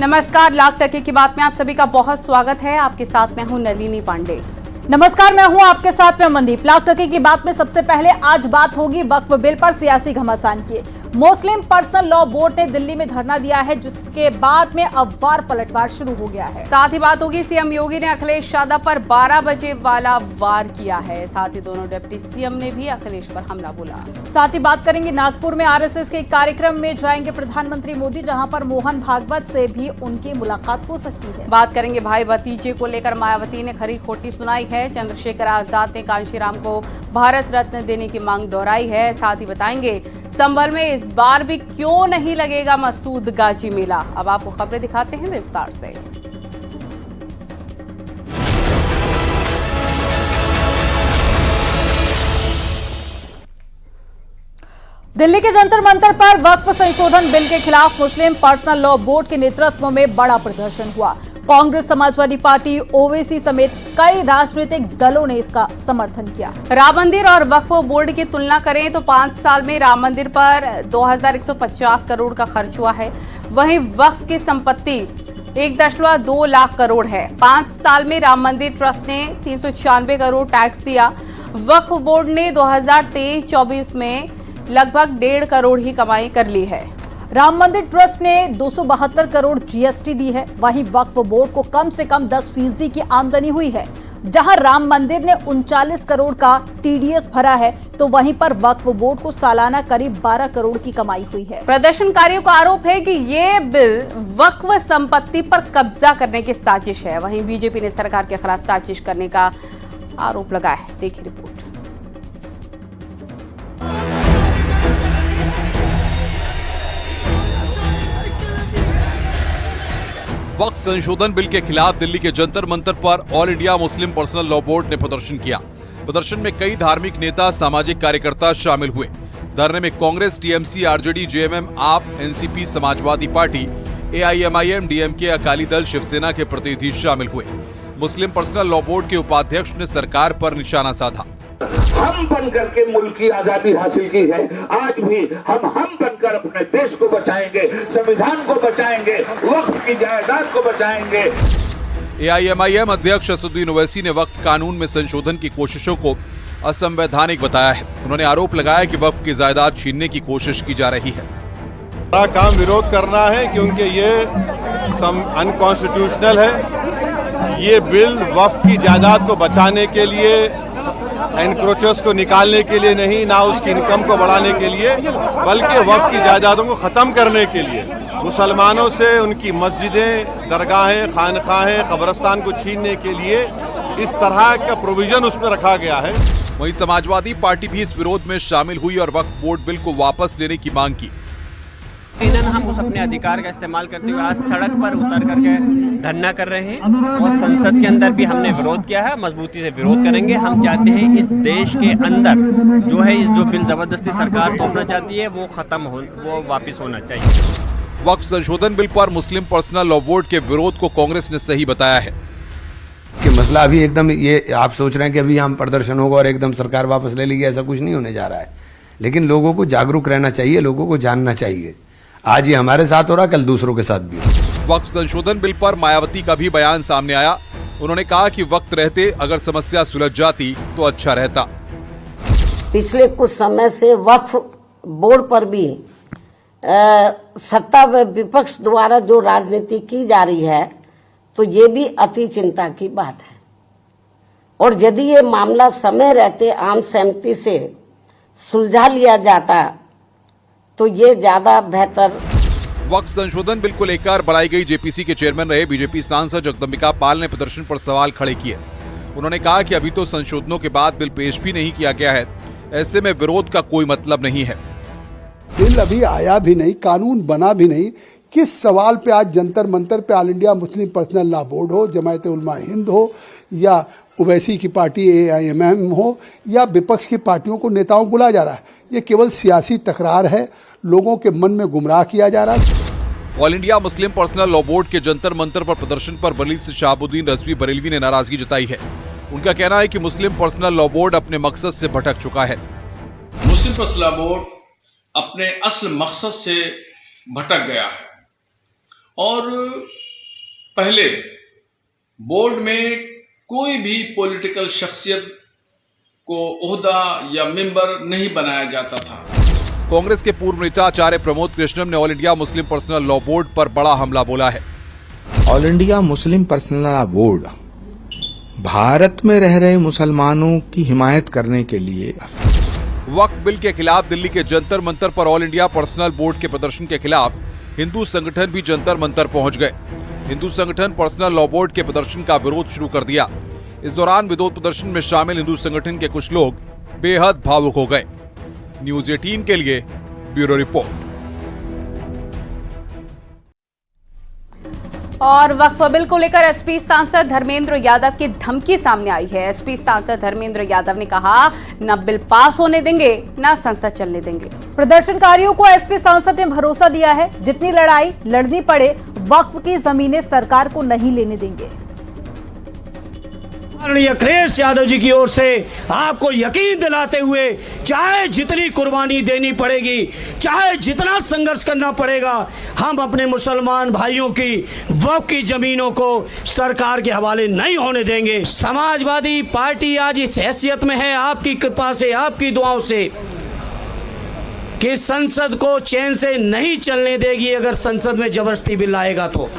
नमस्कार, लाख टके की बात में आप सभी का बहुत स्वागत है। आपके साथ मैं हूं नलिनी पांडे। नमस्कार, मैं हूं आपके साथ में मनदीप। लाख टके की बात में सबसे पहले आज बात होगी वक्फ बिल पर सियासी घमासान की। मुस्लिम पर्सनल लॉ बोर्ड ने दिल्ली में धरना दिया है, जिसके बाद में अब वार पलटवार शुरू हो गया है। साथ ही बात होगी सीएम योगी ने अखिलेश यादव पर 12 बजे वाला वार किया है। साथ ही दोनों डिप्टी सीएम ने भी अखिलेश पर हमला बोला। साथ ही बात करेंगे नागपुर में आरएसएस के कार्यक्रम में जाएंगे प्रधानमंत्री मोदी, जहां पर मोहन भागवत से भी उनकी मुलाकात हो सकती है। बात करेंगे भाई भतीजे को लेकर मायावती ने खरी खोटी सुनाई है। चंद्रशेखर आजाद ने कांशीराम को भारत रत्न देने की मांग दोहराई है। साथ ही बताएंगे संभल में इस बार भी क्यों नहीं लगेगा मसूद गाजी मेला। अब आपको खबरें दिखाते हैं विस्तार से। दिल्ली के जंतर मंतर पर वक्फ संशोधन बिल के खिलाफ मुस्लिम पर्सनल लॉ बोर्ड के नेतृत्व में बड़ा प्रदर्शन हुआ। कांग्रेस, समाजवादी पार्टी, ओवैसी समेत कई राजनीतिक दलों ने इसका समर्थन किया। राम मंदिर और वक्फ बोर्ड की तुलना करें तो 5 साल में राम मंदिर पर 2150 करोड़ का खर्च हुआ है। वहीं वक्फ की संपत्ति 1.2 लाख करोड़ है। 5 साल में राम मंदिर ट्रस्ट ने 396 करोड़ टैक्स दिया। वक्फ बोर्ड ने 2023-24 में लगभग 1.5 करोड़ ही कमाई कर ली है। राम मंदिर ट्रस्ट ने 272 करोड़ जीएसटी दी है। वहीं वक्फ बोर्ड को कम से कम 10% की आमदनी हुई है। जहां राम मंदिर ने 39 करोड़ का टीडीएस भरा है, तो वहीं पर वक्फ बोर्ड को सालाना करीब 12 करोड़ की कमाई हुई है। प्रदर्शनकारियों का आरोप है कि ये बिल वक्फ संपत्ति पर कब्जा करने की साजिश है। वहीं बीजेपी ने सरकार के खिलाफ साजिश करने का आरोप लगाया है। देखिए रिपोर्ट। वक्फ संशोधन बिल के खिलाफ दिल्ली के जंतर मंतर पर all India Muslim personal law board ने प्रदर्शन किया। प्रदर्शन में कई धार्मिक नेता, सामाजिक कार्यकर्ता शामिल हुए। धरने में कांग्रेस, टीएमसी, आरजेडी, जेएमएम, आप, NCP, Samajwadi party, AIMIM, DMK, Akali Dal, Shiv Sena के प्रतिनिधि शामिल हुए। मुस्लिम पर्सनल लॉ बोर्ड के उपाध्यक्ष ने सरकार पर निशाना साधा। हम बनकर के मुल्क की आजादी हासिल की है, आज भी हम बनकर अपने देश को बचाएंगे, संविधान को बचाएंगे, वक्फ की जायदाद को बचाएंगे। एआईएमआईएम अध्यक्ष असदुद्दीन ओवैसी ने वक्फ कानून में संशोधन की कोशिशों को असंवैधानिक बताया है। उन्होंने आरोप लगाया कि वक्फ की जायदाद छीनने की कोशिश की जा रही है। बड़ा काम विरोध करना है, क्योंकि ये अनकॉन्स्टिट्यूशनल है। ये बिल वक्फ की जायदाद को बचाने के लिए, एनक्रोचर्स को निकालने के लिए नहीं, ना उसकी इनकम को बढ़ाने के लिए, बल्कि वक्फ की जायदादों को खत्म करने के लिए, मुसलमानों से उनकी मस्जिदें, दरगाहें, खानखाहें, कब्रिस्तान को छीनने के लिए इस तरह का प्रोविजन उसमें रखा गया है। वहीं समाजवादी पार्टी भी इस विरोध में शामिल हुई और वक्फ बोर्ड बिल को वापस लेने की मांग की। हम उस अपने अधिकार का इस्तेमाल करते हुए आज सड़क पर उतर करके धरना कर रहे हैं और संसद के अंदर भी हमने विरोध किया है, मजबूती से विरोध करेंगे। हम चाहते हैं इस देश के अंदर जो है, इस जो बिल जबरदस्ती सरकार थोपना चाहती है वो खत्म हो, वो वापस होना चाहिए। वक्फ संशोधन बिल पर मुस्लिम पर्सनल लॉ बोर्ड के विरोध को कांग्रेस ने सही बताया है कि मसला अभी एकदम, ये आप सोच रहे हैं कि अभी हम प्रदर्शन होगा और एकदम सरकार वापस ले लेगी, ऐसा कुछ नहीं होने जा रहा है। लेकिन लोगों को जागरूक रहना चाहिए, लोगों को जानना चाहिए। आज ये हमारे साथ हो रहा, कल दूसरों के साथ भी। वक्फ संशोधन बिल पर मायावती का भी बयान सामने आया। उन्होंने कहा कि वक्त रहते अगर समस्या सुलझ जाती तो अच्छा रहता। पिछले कुछ समय से वक्फ बोर्ड पर भी सत्ता व विपक्ष द्वारा जो राजनीति की जा रही है, तो ये भी अति चिंता की बात है। और यदि ये मामला समय रहते आम सहमति से सुलझा लिया जाता तो ये ज्यादा बेहतर। वक्फ संशोधन बिल को लेकर बनाई गई जेपीसी के चेयरमैन रहे बीजेपी सांसद जगदम्बिका पाल ने प्रदर्शन पर सवाल खड़े किए। उन्होंने कहा कि अभी तो संशोधनों के बाद बिल पेश भी नहीं किया गया है, ऐसे में विरोध का कोई मतलब नहीं है। बिल अभी आया भी नहीं, कानून बना भी नहीं, किस सवाल पे आज जंतर मंतर पे all India Muslim personal law board हो, जमायत उलमा हिंद हो, या ओवैसी की पार्टी एआईएमआईएम हो, या विपक्ष की पार्टियों को, नेताओं को बुलाया जा रहा है। ये केवल सियासी तकरार है, लोगों के मन में गुमराह किया जा रहा है। All India Muslim personal law board के जंतर मंतर पर प्रदर्शन पर बरेली से शहाबुद्दीन रजवी बरेलवी ने नाराजगी जताई है। उनका कहना है कि मुस्लिम पर्सनल लॉ बोर्ड अपने मकसद से भटक चुका है। मुस्लिम पर्सनल लॉ बोर्ड अपने असल मकसद से भटक गया है और पहले बोर्ड में कोई भी पॉलिटिकल शख्सियत को ओहदा या मेंबर नहीं बनाया जाता था। कांग्रेस के पूर्व नेता आचार्य प्रमोद कृष्णम ने all India Muslim personal law board पर बड़ा हमला बोला है। All India Muslim personal law board Bharat में रह रहे मुसलमानों की हिमायत करने के लिए वक्फ बिल के खिलाफ दिल्ली के जंतर मंतर पर ऑल इंडिया पर्सनल बोर्ड के प्रदर्शन के खिलाफ हिंदू संगठन भी जंतर मंतर पहुंच गए। हिंदू संगठन पर्सनल लॉ बोर्ड के प्रदर्शन का विरोध शुरू कर दिया। इस दौरान विरोध प्रदर्शन में शामिल हिंदू संगठन के कुछ लोग बेहद भावुक हो गए। न्यूज 18 के लिए ब्यूरो रिपोर्ट। और वक्फ बिल को लेकर एसपी सांसद धर्मेंद्र यादव की धमकी सामने आई है। एसपी सांसद धर्मेंद्र यादव ने कहा, न बिल पास होने देंगे न संसद चलने देंगे। प्रदर्शनकारियों को एसपी सांसद ने भरोसा दिया है, जितनी लड़ाई लड़नी पड़े वक्फ की जमीनें सरकार को नहीं लेने देंगे। माननीय अखिलेश यादव जी की ओर से आपको यकीन दिलाते हुए, चाहे जितनी कुर्बानी देनी पड़ेगी, चाहे जितना संघर्ष करना पड़ेगा, हम अपने मुसलमान भाइयों की वक्फ की जमीनों को सरकार के हवाले नहीं होने देंगे। समाजवादी पार्टी आज इस हैसियत में है, आपकी कृपा से, आपकी दुआओं से, कि संसद को चैन से नहीं चलने देगी। अगर संसद में जबरदस्ती बिल आएगा तो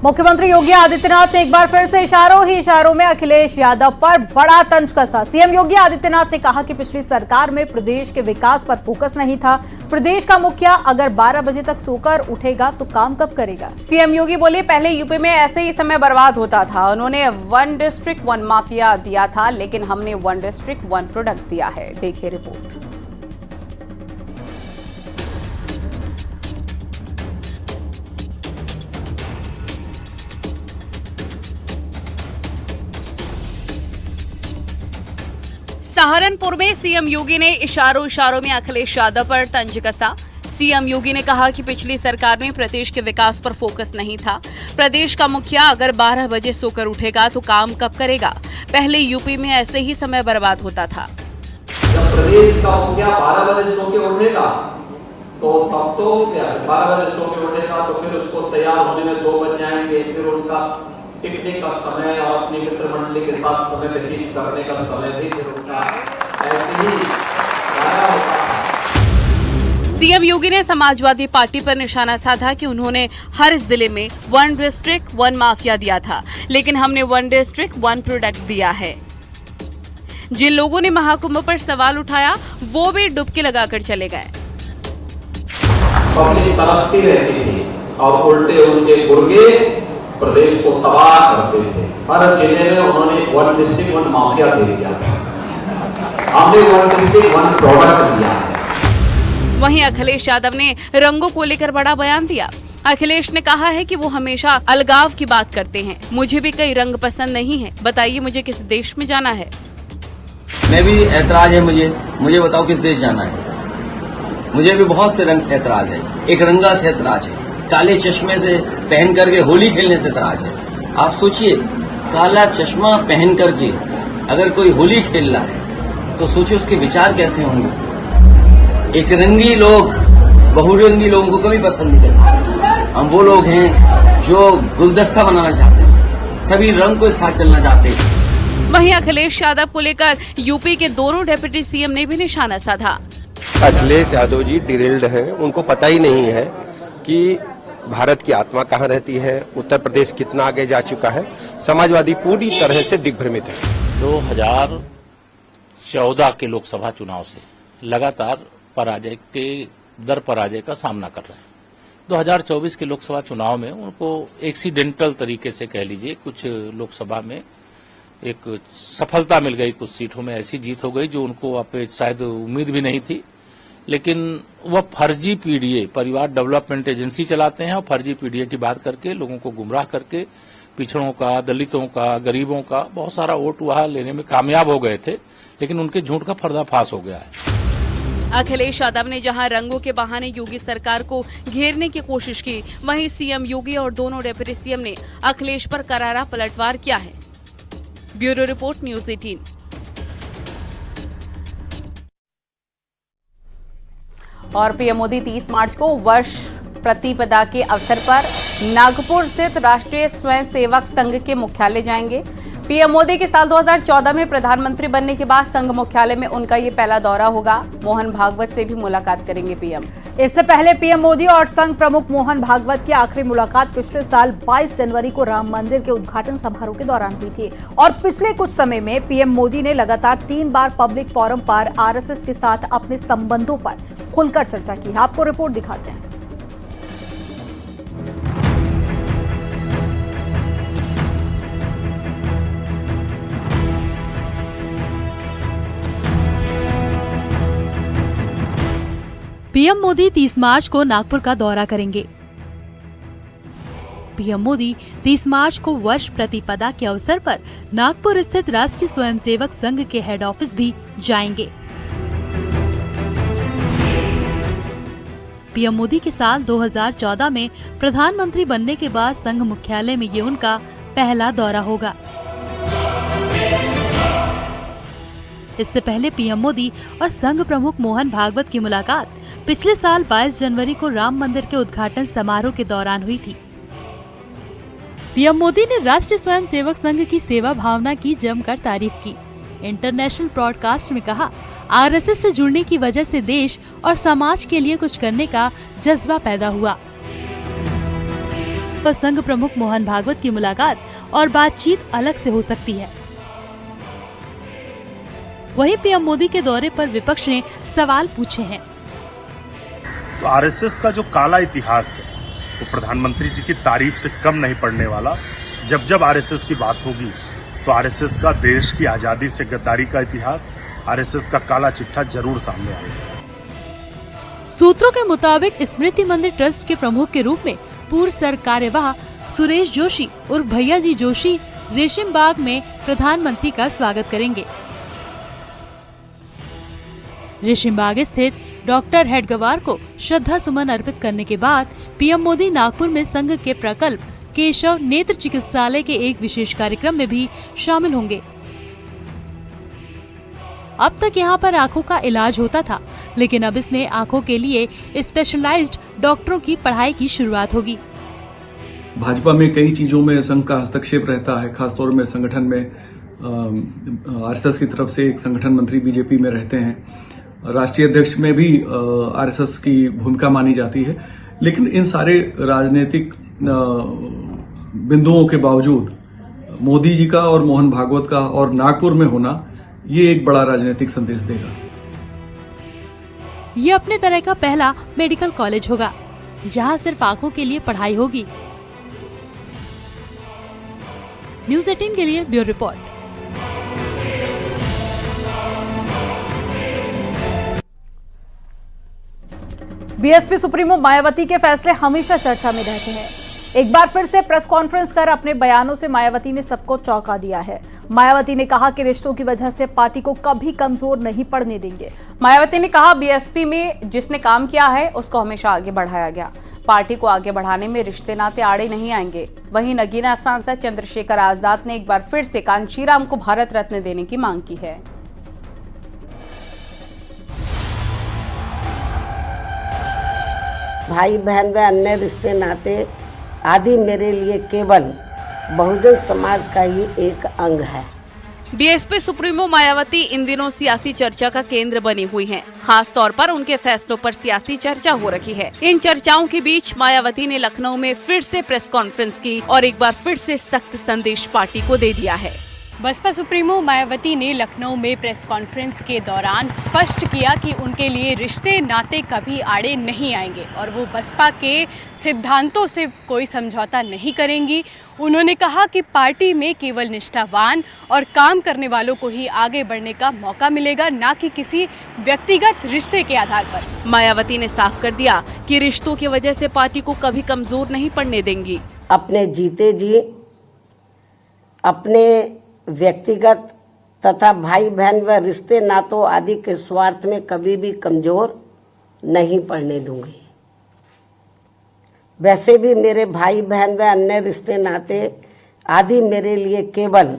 मुख्यमंत्री योगी आदित्यनाथ ने एक बार फिर से इशारों में अखिलेश यादव पर बड़ा तंज कसा। सीएम योगी आदित्यनाथ ने कहा कि पिछली सरकार में प्रदेश के विकास पर फोकस नहीं था। प्रदेश का मुखिया अगर 12 बजे तक सोकर उठेगा तो काम कब करेगा। सीएम योगी बोले, पहले यूपी में ऐसे ही समय बर्बाद होता था। उन्होंने 1 डिस्ट्रिक्ट 1 माफिया दिया था, लेकिन हमने 1 डिस्ट्रिक्ट 1 प्रोडक्ट दिया है। देखिए रिपोर्ट। सहारनपुर में सीएम योगी ने इशारों में अखिलेश यादव पर तंज कसा। सीएम योगी ने कहा कि पिछली सरकार में प्रदेश के विकास पर फोकस नहीं था। प्रदेश का मुखिया अगर 12 बजे सोकर उठेगा तो काम कब करेगा। पहले यूपी में ऐसे ही समय बर्बाद होता था। जब प्रदेश का मुखिया 12 बजे सो के उठेगा तो तब तो 12 बजे सो के उठेगा तो फिर उसको तैयार होने में 2 बज जाएंगे। फिर उनका पिकनिक का समय और अपनी मित्र मंडली के साथ समय व्यतीत करने का समय भी फिर उनका ऐसे ही गाया होता है। सीएम योगी ने समाजवादी पार्टी पर निशाना साधा कि उन्होंने हर जिले में 1 डिस्ट्रिक्ट 1 माफिया दिया था, लेकिन हमने 1 डिस्ट्रिक्ट 1 प्रोडक्ट दिया है। जिन लोगों ने महाकुंभ पर सवाल उठाया वो भी डुबकी लगाकर चले गए। पब्लिक तरसती रहती थी और उल्टे उनके गुर्गे प्रदेश को तबाह करते थे। हर जिले में उन्होंने 1 डिस्ट्रिक्ट 1 माफिया दे दिया। हमने 1 डिस्ट्रिक्ट 1 प्रोडक्ट दिया है। वहीं अखिलेश यादव ने रंगों को लेकर बड़ा बयान दिया। अखिलेश ने कहा है कि वो हमेशा अलगाव की बात करते हैं। मुझे भी कई रंग पसंद नहीं है। बताइए मुझे किस देश में जाना है। मैं भी ऐतराज है मुझे बताओ किस देश जाना है। मुझे भी बहुत से रंग से ऐतराज है। एक रंगा से ऐतराज है, काले चश्मे से पहन करके होली खेलने से ऐतराज है। आप सोचिए, काला चश्मा पहन करके अगर कोई होली खेल रहा है तो सोचिए उसके विचार कैसे होंगे। एक रंगी लोग बहुरंगी लोगों को कभी पसंद नहीं कर सकते। हम वो लोग हैं जो गुलदस्ता बनाना चाहते हैं, सभी रंग को साथ चलना चाहते हैं। वहीं अखिलेश यादव को लेकर यूपी के दोनों डिप्टी सीएम ने भी निशाना साधा। अखिलेश यादव जी डिरेल्ड हैं, उनको पता ही नहीं है कि भारत की आत्मा कहाँ रहती है, उत्तर प्रदेश कितना आगे जा चुका है। समाजवादी पूरी तरह से दिग्भ्रमित है। 2014 के लोकसभा चुनाव से लगातार पराजय का सामना कर रहे हैं। 2024 के लोकसभा चुनाव में उनको एक्सीडेंटल तरीके से कह लीजिए, कुछ लोकसभा में एक सफलता मिल गई, कुछ सीटों में ऐसी जीत हो गई जो उनको शायद उम्मीद भी नहीं थी। लेकिन वह फर्जी पीडीए, परिवार डेवलपमेंट एजेंसी चलाते हैं और फर्जी पीडीए की बात करके लोगों को गुमराह करके पिछड़ों का, दलितों का, गरीबों का बहुत सारा वोट वहां लेने में कामयाब हो गए थे। लेकिन उनके झूठ का पर्दाफाश हो गया है। अखिलेश यादव ने जहां रंगों के बहाने योगी सरकार को घेरने की कोशिश की, वहीं सीएम योगी और दोनों डिप्टी सीएम ने अखिलेश पर करारा पलटवार किया है। Bureau report, news 18। और पीएम मोदी 30 मार्च को वर्ष प्रतिपदा के अवसर पर नागपुर स्थित राष्ट्रीय स्वयंसेवक संघ के मुख्यालय जाएंगे। पीएम मोदी के साल 2014 में प्रधानमंत्री बनने के बाद संघ मुख्यालय में उनका ये पहला दौरा होगा। मोहन भागवत से भी मुलाकात करेंगे पीएम। इससे पहले पीएम मोदी और संघ प्रमुख मोहन भागवत की आखिरी मुलाकात पिछले साल 22 जनवरी को राम मंदिर के उद्घाटन समारोह के दौरान हुई थी और पिछले कुछ समय में पीएम मोदी ने लगातार 3 बार पब्लिक फोरम पर आरएसएस के साथ अपने संबंधों पर खुलकर चर्चा की। आपको रिपोर्ट दिखाते हैं। पीएम मोदी 30 मार्च को नागपुर का दौरा करेंगे। पीएम मोदी 30 मार्च को वर्ष प्रतिपदा के अवसर पर नागपुर स्थित राष्ट्रीय स्वयंसेवक संघ के हेड ऑफिस भी जाएंगे। पीएम मोदी के साल 2014 में प्रधानमंत्री बनने के बाद संघ मुख्यालय में ये उनका पहला दौरा होगा। इससे पहले पीएम मोदी और संघ प्रमुख मोहन भागवत की मुलाकात पिछले साल 22 जनवरी को राम मंदिर के उद्घाटन समारोह के दौरान हुई थी। पीएम मोदी ने राष्ट्रीय स्वयंसेवक संघ की सेवा भावना की जमकर तारीफ की। इंटरनेशनल ब्रॉडकास्ट में कहा, आरएसएस से जुड़ने की वजह से देश और समाज के लिए कुछ करने का जज्बा पैदा हुआ। पर संघ प्रमुख मोहन भागवत की मुलाकात और बातचीत अलग से हो सकती है। वहीं पीएम मोदी के दौरे पर विपक्ष ने सवाल पूछे हैं। तो आरएसएस का जो काला इतिहास है वो तो प्रधानमंत्री जी की तारीफ से कम नहीं पड़ने वाला। जब जब आरएसएस की बात होगी तो आरएसएस का देश की आजादी से गद्दारी का इतिहास, आरएसएस का काला चिट्ठा जरूर सामने आएगा। सूत्रों के मुताबिक स्मृति मंदिर ट्रस्ट के प्रमुख के रूप में पूर्व सरकार्यवाह सुरेश जोशी उर्फ भैया जी जोशी रेशम बाग में प्रधानमंत्री का स्वागत करेंगे। रेशम बाग स्थित डॉक्टर हेडगवार को श्रद्धा सुमन अर्पित करने के बाद पीएम मोदी नागपुर में संघ के प्रकल्प केशव नेत्र चिकित्सालय के एक विशेष कार्यक्रम में भी शामिल होंगे। अब तक यहाँ पर आंखों का इलाज होता था, लेकिन अब इसमें आंखों के लिए स्पेशलाइज्ड डॉक्टरों की पढ़ाई की शुरुआत होगी। भाजपा में कई चीजों में संघ का हस्तक्षेप रहता है, खासतौर में संगठन में आरएसएस की तरफ से एक संगठन मंत्री बीजेपी में रहते हैं। राष्ट्रीय अध्यक्ष में भी आरएसएस की भूमिका मानी जाती है, लेकिन इन सारे राजनीतिक बिंदुओं के बावजूद मोदी जी का और मोहन भागवत का और नागपुर में होना ये एक बड़ा राजनीतिक संदेश देगा। ये अपने तरह का पहला मेडिकल कॉलेज होगा जहां सिर्फ आंखों के लिए पढ़ाई होगी। न्यूज़ 18 के लिए bureau report. BSP supremo Mayawati के फैसले हमेशा चर्चा में रहते हैं। एक बार फिर से प्रेस कॉन्फ्रेंस कर अपने बयानों से मायावती ने सबको चौंका दिया है। मायावती ने कहा कि रिश्तों की वजह से पार्टी को कभी कमजोर नहीं पड़ने देंगे। मायावती ने कहा, बीएसपी में जिसने काम किया है उसको हमेशा आगे बढ़ाया गया। पार्टी को आगे बढ़ाने में रिश्ते नाते आड़े नहीं आएंगे। वहीं नगीना सांसद चंद्रशेखर आजाद ने एक बार फिर से कांशीराम को भारत रत्न देने की मांग की है। भाई बहन व अन्य रिश्ते नाते आदि मेरे लिए केवल बहुजन समाज का ही एक अंग है। बीएसपी सुप्रीमो मायावती इन दिनों सियासी चर्चा का केंद्र बनी हुई हैं। खास तौर पर उनके फैसलों पर सियासी चर्चा हो रही है। इन चर्चाओं के बीच मायावती ने लखनऊ में फिर से प्रेस कॉन्फ्रेंस की और एक बार फिर से सख्त संदेश पार्टी को दे दिया है। बसपा सुप्रीमो मायावती ने लखनऊ में प्रेस कॉन्फ्रेंस के दौरान स्पष्ट किया कि उनके लिए रिश्ते नाते कभी आड़े नहीं आएंगे और वो बसपा के सिद्धांतों से कोई समझौता नहीं करेंगी। उन्होंने कहा कि पार्टी में केवल निष्ठावान और काम करने वालों को ही आगे बढ़ने का मौका मिलेगा, ना कि किसी व्यक्तिगत रिश्ते के आधार पर। मायावती ने साफ कर दिया कि रिश्तों की वजह से पार्टी को कभी कमजोर नहीं पड़ने देंगी। अपने जीते जी अपने व्यक्तिगत तथा भाई बहन व रिश्ते नातों आदि के स्वार्थ में कभी भी कमजोर नहीं पड़ने दूंगी। वैसे भी मेरे भाई बहन व अन्य रिश्ते नाते आदि मेरे लिए केवल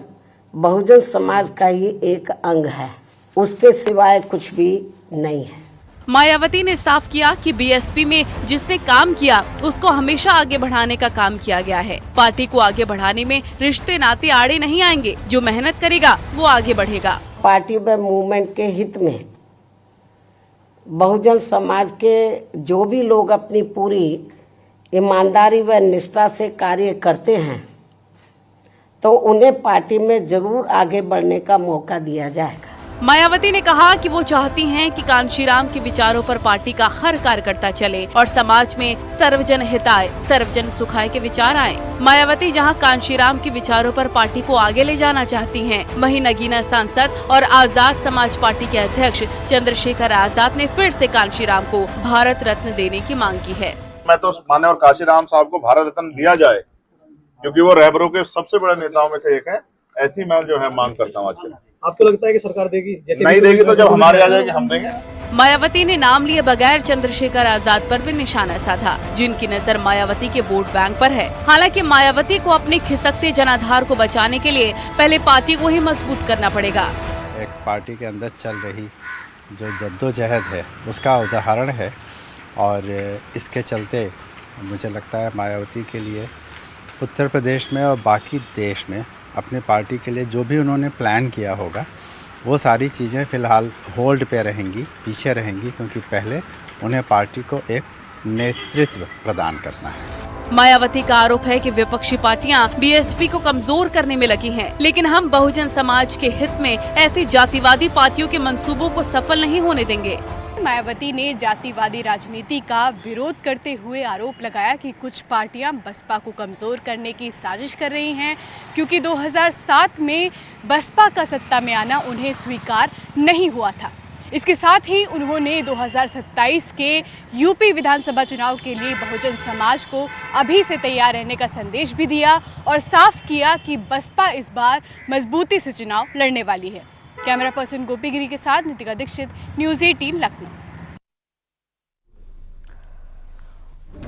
बहुजन समाज का ही एक अंग है, उसके सिवाय कुछ भी नहीं है। मायावती ने साफ किया कि बीएसपी में जिसने काम किया उसको हमेशा आगे बढ़ाने का काम किया गया है। पार्टी को आगे बढ़ाने में रिश्ते नाते आड़े नहीं आएंगे। जो मेहनत करेगा वो आगे बढ़ेगा। पार्टी व मूवमेंट के हित में बहुजन समाज के जो भी लोग अपनी पूरी ईमानदारी व निष्ठा से कार्य करते हैं तो उन्हें पार्टी में जरूर आगे बढ़ने का मौका दिया जाएगा। मायावती ने कहा कि वो चाहती हैं कि कांशीराम के विचारों पर पार्टी का हर कार्यकर्ता चले और समाज में सर्वजन हिताय सर्वजन सुखाय के विचार आए। मायावती जहां कांशीराम के विचारों पर पार्टी को आगे ले जाना चाहती हैं, वहीं नगीना सांसद और आजाद समाज पार्टी के अध्यक्ष चंद्रशेखर आजाद ने फिर से कांशीराम को भारत रत्न देने की मांग की है। मैं तो माननीय कांशीराम साहब को भारत रत्न दिया जाए, क्योंकि वो रहबरों के सबसे बड़े नेताओं में से एक है। ऐसी मैं जो है मांग करता हूँ आज के। आपको लगता है कि सरकार देगी? जैसे नहीं देगी तो जब हमारे आ जाएगी हम देंगे। मायावती ने नाम लिए बगैर चंद्रशेखर आजाद पर भी निशाना साधा, जिनकी नजर मायावती के वोट बैंक पर है। हालांकि मायावती को अपने खिसकते जनाधार को बचाने के लिए पहले पार्टी को ही मजबूत करना पड़ेगा। एक पार्टी के अंदर चल रही जो जद्दोजहद है उसका उदाहरण है, और इसके चलते मुझे लगता है मायावती के लिए उत्तर प्रदेश में और बाकी देश में अपनी पार्टी के लिए जो भी उन्होंने प्लान किया होगा वो सारी चीज़ें फ़िलहाल होल्ड पे रहेंगी, पीछे रहेंगी, क्योंकि पहले उन्हें पार्टी को एक नेतृत्व प्रदान करना है। मायावती का आरोप है कि विपक्षी पार्टियां बीएसपी को कमजोर करने में लगी हैं, लेकिन हम बहुजन समाज के हित में ऐसी जातिवादी पार्टियों के मंसूबों को सफल नहीं होने देंगे। मायावती ने जातिवादी राजनीति का विरोध करते हुए आरोप लगाया कि कुछ पार्टियां बसपा को कमजोर करने की साजिश कर रही हैं, क्योंकि 2007 में बसपा का सत्ता में आना उन्हें स्वीकार नहीं हुआ था। इसके साथ ही उन्होंने 2027 के यूपी विधानसभा चुनाव के लिए बहुजन समाज को अभी से तैयार रहने का संदेश भी दिया और साफ किया कि बसपा इस बार मजबूती से चुनाव लड़ने वाली है। कैमरा पर्सन गोपी गिरी के साथ नितिका दीक्षित, न्यूज़ 18 लखनऊ।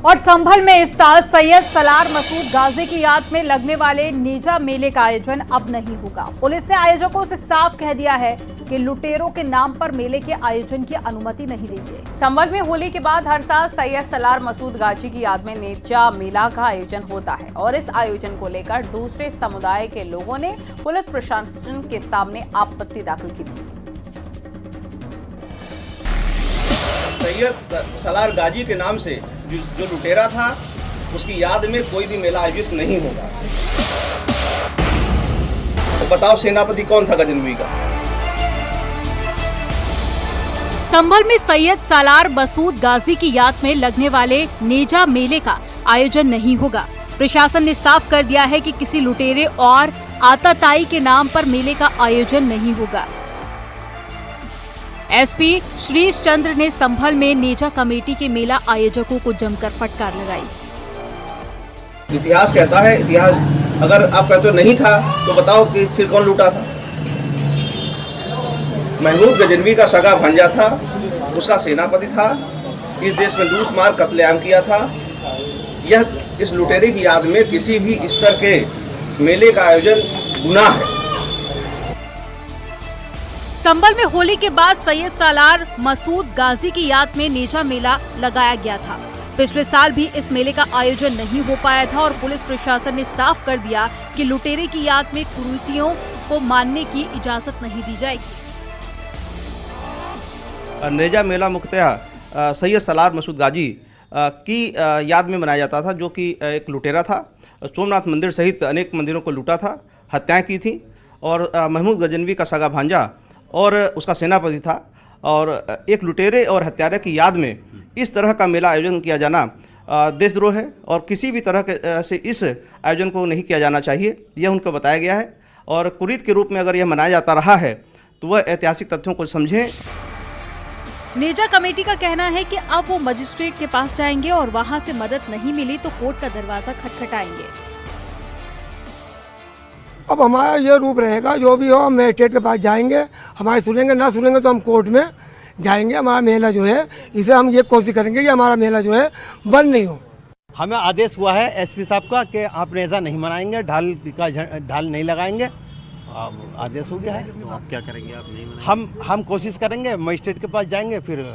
और संभल में इस साल सैयद सलार मसूद गाजी की याद में लगने वाले नेजा मेले का आयोजन अब नहीं होगा। पुलिस ने आयोजकों से साफ कह दिया है कि लुटेरों के नाम पर मेले के आयोजन की अनुमति नहीं देंगे। संभल में होली के बाद हर साल सैयद सलार मसूद गाजी की याद में नेजा मेला का आयोजन होता है और इस आयोजन को लेकर दूसरे समुदाय के लोगों ने पुलिस प्रशासन के सामने आपत्ति दाखिल की थी। सैयद सलार गाजी के नाम से जो लुटेरा था उसकी याद में कोई भी मेला आयोजित नहीं होगा। तो बताओ सेनापति कौन था गजनवी का? संभल में सैयद सलार मसूद गाजी की याद में लगने वाले नेजा मेले का आयोजन नहीं होगा। प्रशासन ने साफ कर दिया है कि किसी लुटेरे और आताताई के नाम पर मेले का आयोजन नहीं होगा। एसपी श्रीश चंद्र ने संभल में नेजा कमेटी के मेला आयोजकों को जमकर फटकार लगाई। इतिहास कहता है, इतिहास अगर आप कहते हो नहीं था तो बताओ कि फिर कौन लूटा था? महमूद गजनवी का सगा भांजा था, उसका सेनापति था, इस देश में लूट मार कत्लेआम किया था। यह इस लुटेरे की याद में किसी भी स्तर के मेले का आयोजन गुनाह है। संभल में होली के बाद सैयद सलार मसूद गाजी की याद में नेजा मेला लगाया गया था। पिछले साल भी इस मेले का आयोजन नहीं हो पाया था और पुलिस प्रशासन ने साफ कर दिया कि लुटेरे की याद में कुरीतियों को मानने की इजाजत नहीं दी जाएगी। नेजा मेला मुख्यतः सैयद सलार मसूद गाजी की याद में मनाया जाता था, जो कि एक लुटेरा था। सोमनाथ मंदिर सहित अनेक मंदिरों को लूटा था, हत्याएं की थी और महमूद गजनवी का सगा भांजा और उसका सेनापति था। और एक लुटेरे और हत्यारे की याद में इस तरह का मेला आयोजन किया जाना देशद्रोह है और किसी भी तरह के से इस आयोजन को नहीं किया जाना चाहिए, यह उनको बताया गया है। और कुरीत के रूप में अगर यह मनाया जाता रहा है तो वह ऐतिहासिक तथ्यों को समझें। नेजा कमेटी का कहना है कि अब वो मजिस्ट्रेट के पास जाएंगे और वहां से मदद नहीं मिली तो कोर्ट का दरवाजा खटखटाएंगे। अब हमारा ये रूप रहेगा, जो भी हो हम मजिस्ट्रेट के पास जाएंगे, हमारे सुनेंगे, ना सुनेंगे तो हम कोर्ट में जाएंगे। हमारा मेला जो है इसे हम ये कोशिश करेंगे कि हमारा मेला जो है बंद नहीं हो। हमें आदेश हुआ है एसपी साहब का कि आप नेजा नहीं मनाएंगे, ढाल नहीं लगाएंगे, आदेश हो गया है। आप क्या करेंगे? आप नहीं हम कोशिश करेंगे, मजिस्ट्रेट के पास जाएंगे, फिर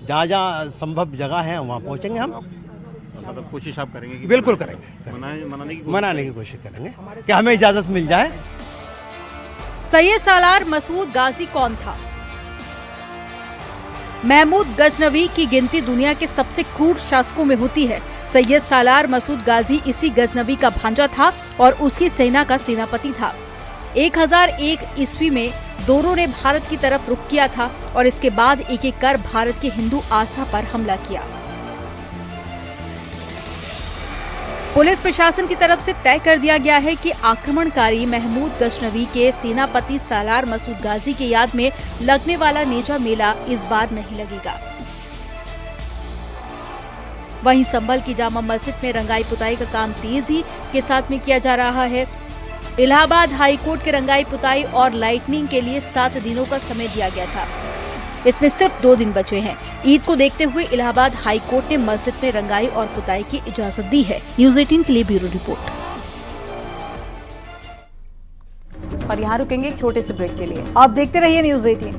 जहाँ जहाँ संभव जगह है वहाँ पहुँचेंगे हम। मतलब कोशिश आप करेंगे? बिल्कुल करेंगे, मनाने की कोशिश करेंगे कि हमें इजाजत मिल जाए। सैयद सालार मसूद गाजी कौन था? महमूद गजनवी की गिनती दुनिया के सबसे क्रूर शासकों में होती है। सैयद सालार मसूद गाजी इसी गजनवी का भांजा था और उसकी सेना का सेनापति था। 1001 ईस्वी में दोनों ने भारत की तरफ रुख किया था और इसके बाद एक एक कर भारत की हिंदू आस्था पर हमला किया। पुलिस प्रशासन की तरफ से तय कर दिया गया है कि आक्रमणकारी महमूद गजनवी के सेनापति सालार मसूद गाजी के याद में लगने वाला नेजा मेला इस बार नहीं लगेगा। वहीं संभल की जामा मस्जिद में रंगाई पुताई का काम तेजी के साथ में किया जा रहा है। इलाहाबाद हाई कोर्ट के रंगाई पुताई और लाइटनिंग के लिए 7 दिनों का समय दिया गया था। इसमें सिर्फ 2 दिन बचे हैं। ईद को देखते हुए इलाहाबाद हाई कोर्ट ने मस्जिद में रंगाई और पुताई की इजाजत दी है। न्यूज़ 18 के लिए ब्यूरो रिपोर्ट। और यहाँ रुकेंगे एक छोटे से ब्रेक के लिए। आप देखते रहिए न्यूज़ 18।